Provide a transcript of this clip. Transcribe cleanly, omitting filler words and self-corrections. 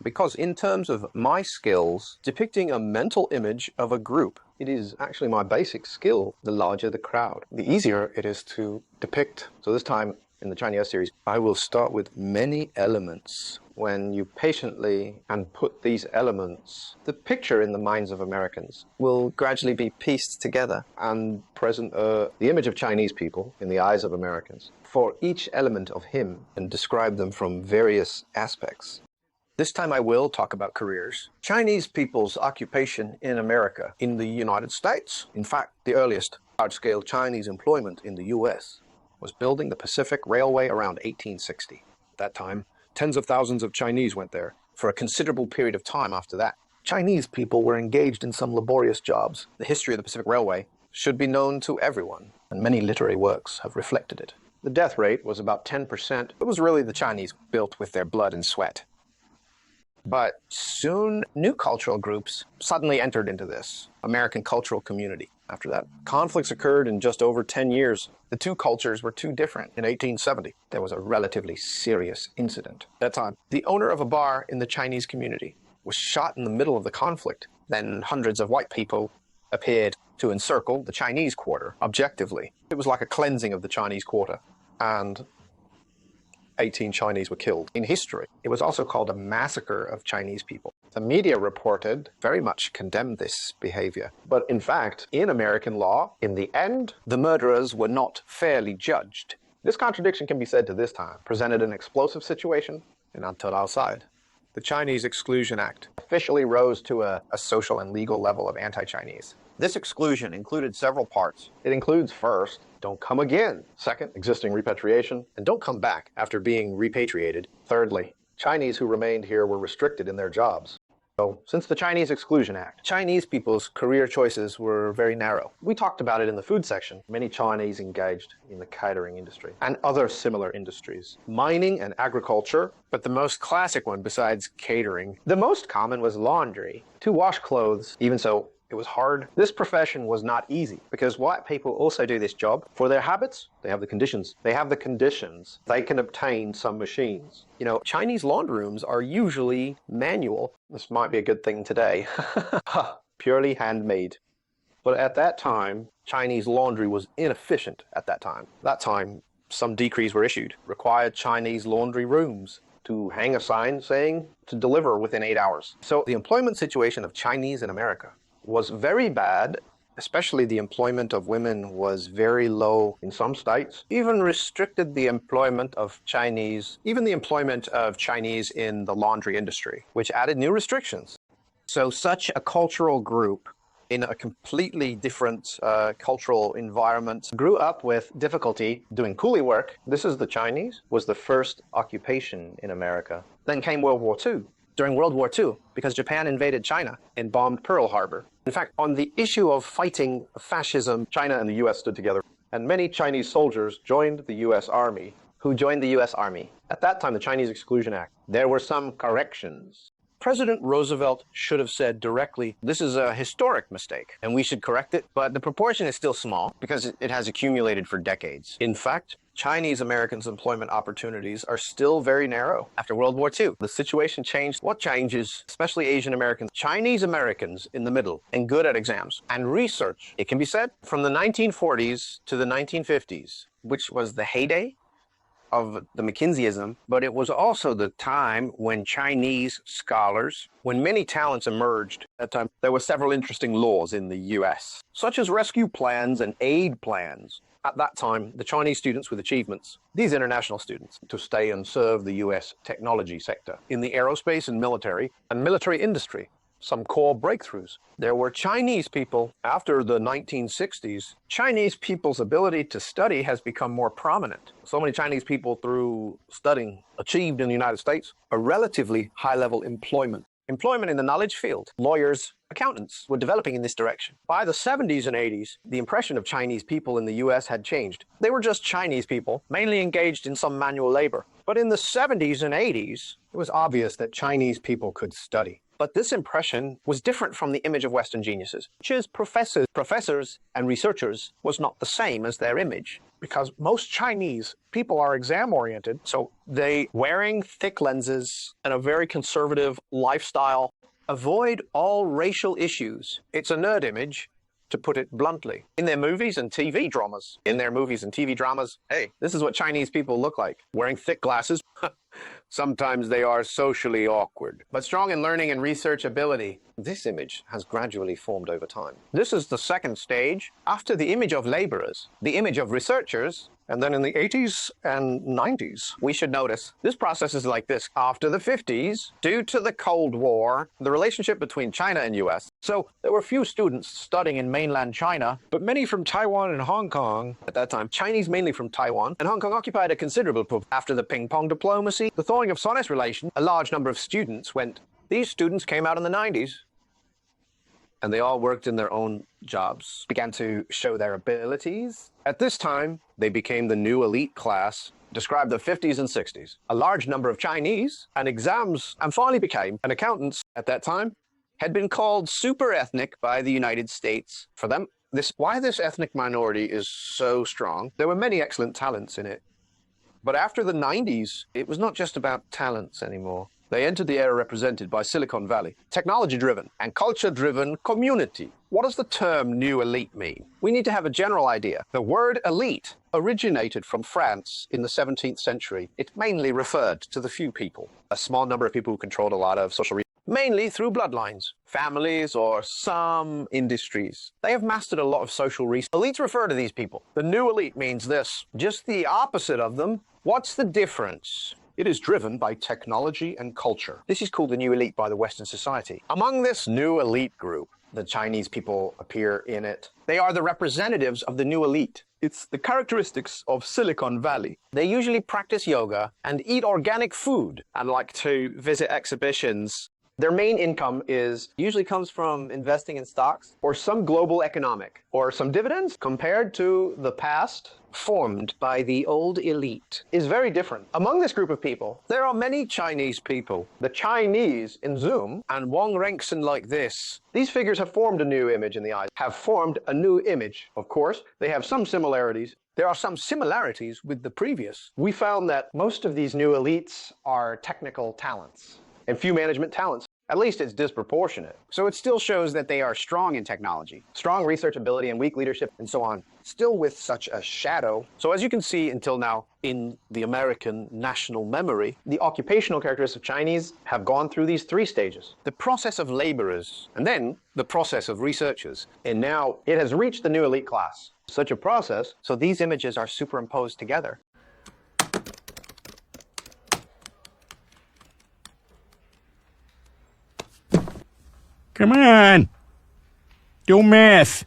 because in terms of my skills, depicting a mental image of a group, it is actually my basic skill. The larger the crowd, the easier it is to depict. So this time in the Chinese series, I will start with many elements. When you patiently and put these elements, the picture in the minds of Americans will gradually be pieced together and present the image of Chinese people in the eyes of Americans for each element of him and describe them from various aspects. This time I will talk about careers. Chinese people's occupation in America, in the United States, in fact, the earliest large-scale Chinese employment in the US, was building the Pacific Railway around 1860. At that time, tens of thousands of Chinese went there for a considerable period of time after that. Chinese people were engaged in some laborious jobs. The history of the Pacific Railway should be known to everyone, and many literary works have reflected it. The death rate was about 10%. It was really the Chinese built with their blood and sweat. But soon, new cultural groups suddenly entered into this American cultural community. After that, conflicts occurred in just over 10 years. The two cultures were too different. In 1870, there was a relatively serious incident. At that time, the owner of a bar in the Chinese community was shot in the middle of the conflict. Then hundreds of white people appeared to encircle the Chinese quarter objectively. It was like a cleansing of the Chinese quarter, and 18 Chinese were killed. In history, it was also called a massacre of Chinese people. The media reported very much condemned this behavior. But in fact, in American law, in the end, the murderers were not fairly judged. This contradiction can be said to this time presented an explosive situation, and until outside. The Chinese Exclusion Act officially rose to a social and legal level of anti-Chinese. This exclusion included several parts. It includes, first, don't come again. Second, existing repatriation, and don't come back after being repatriated. Thirdly, Chinese who remained here were restricted in their jobs. So, since the Chinese Exclusion Act, Chinese people's career choices were very narrow. We talked about it in the food section. Many Chinese engaged in the catering industry and other similar industries. Mining and agriculture, but the most classic one besides catering, the most common was laundry. To wash clothes, even so, it was hard. This profession was not easy because white people also do this job. For their habits, they have the conditions. They have the conditions. They can obtain some machines. You know, Chinese laundry rooms are usually manual. This might be a good thing today. Purely handmade. But at that time, Chinese laundry was inefficient at that time. That time, some decrees were issued, required Chinese laundry rooms to hang a sign saying to deliver within 8 hours. So the employment situation of Chinese in America was very bad, especially the employment of women was very low in some states, even restricted the employment of Chinese, even the employment of Chinese in the laundry industry, which added new restrictions. So such a cultural group in a completely different cultural environment grew up with difficulty doing coolie work. This is the Chinese, was the first occupation in America. Then came World War II. During World War II, because Japan invaded China and bombed Pearl Harbor. In fact, on the issue of fighting fascism, China and the US stood together, and many Chinese soldiers joined the US Army. Who joined the US Army? At that time, the Chinese Exclusion Act, there were some corrections. President Roosevelt should have said directly, this is a historic mistake, and we should correct it, but the proportion is still small because it has accumulated for decades. In fact, Chinese Americans' employment opportunities are still very narrow. After World War II, the situation changed. What changes, especially Asian Americans, Chinese Americans in the middle and good at exams and research. It can be said from the 1940s to the 1950s, which was the heyday of the McKinseyism, but it was also the time when Chinese scholars, when many talents emerged. At that time, there were several interesting laws in the US, such as rescue plans and aid plans. At that time, the Chinese students with achievements, these international students, to stay and serve the US technology sector in the aerospace and military industry. Some core breakthroughs. There were Chinese people after the 1960s. Chinese people's ability to study has become more prominent. So many Chinese people through studying achieved in the United States a relatively high-level employment. Employment in the knowledge field. Lawyers, accountants were developing in this direction. By the 70s and 80s, the impression of Chinese people in the US had changed. They were just Chinese people, mainly engaged in some manual labor. But in the 70s and 80s, it was obvious that Chinese people could study. But this impression was different from the image of Western geniuses, which is professors, and researchers was not the same as their image. Because most Chinese people are exam-oriented. So they wearing thick lenses and a very conservative lifestyle, avoid all racial issues. It's a nerd image, to put it bluntly. In their movies and TV dramas, hey, this is what Chinese people look like, wearing thick glasses. Sometimes they are socially awkward, but strong in learning and research ability. This image has gradually formed over time. This is the second stage. After the image of laborers, the image of researchers, and then in the 80s and 90s, we should notice this process is like this. After the 50s, due to the Cold War, the relationship between China and US. So there were few students studying in mainland China, but many from Taiwan and Hong Kong. At that time, Chinese mainly from Taiwan, and Hong Kong occupied a considerable post. After the ping-pong diplomacy, the thawing of Sonnis relation, a large number of students went. These students came out in the 90s, and they all worked in their own jobs, began to show their abilities. At this time, they became the new elite class, described the 50s and 60s. A large number of Chinese and exams, and finally became an accountants at that time, had been called super ethnic by the United States. For them, why this ethnic minority is so strong, there were many excellent talents in it. But after the 90s, it was not just about talents anymore. They entered the era represented by Silicon Valley, technology-driven and culture-driven community. What does the term new elite mean? We need to have a general idea. The word elite originated from France in the 17th century. It mainly referred to the few people, a small number of people who controlled a lot of social resources, mainly through bloodlines, families, or some industries. They have mastered a lot of social resources. Elites refer to these people. The new elite means this, just the opposite of them. What's the difference? It is driven by technology and culture. This is called the new elite by the Western society. Among this new elite group, the Chinese people appear in it. They are the representatives of the new elite. It's the characteristics of Silicon Valley. They usually practice yoga and eat organic food and like to visit exhibitions. Their main income usually comes from investing in stocks or some global economic or some dividends. Compared to the past formed by the old elite is very different. Among this group of people, there are many Chinese people. The Chinese in Zoom and Wang Rengson like this. These figures have formed a new image in the eyes, have formed a new image. Of course, they have some similarities. There are some similarities with the previous. We found that most of these new elites are technical talents and few management talents. At least it's disproportionate. So it still shows that they are strong in technology, strong research ability and weak leadership and so on, still with such a shadow. So as you can see until now in the American national memory, the occupational characteristics of Chinese have gone through these three stages. The process of laborers, and then the process of researchers. And now it has reached the new elite class. Such a process, so these images are superimposed together. Come on. Do math.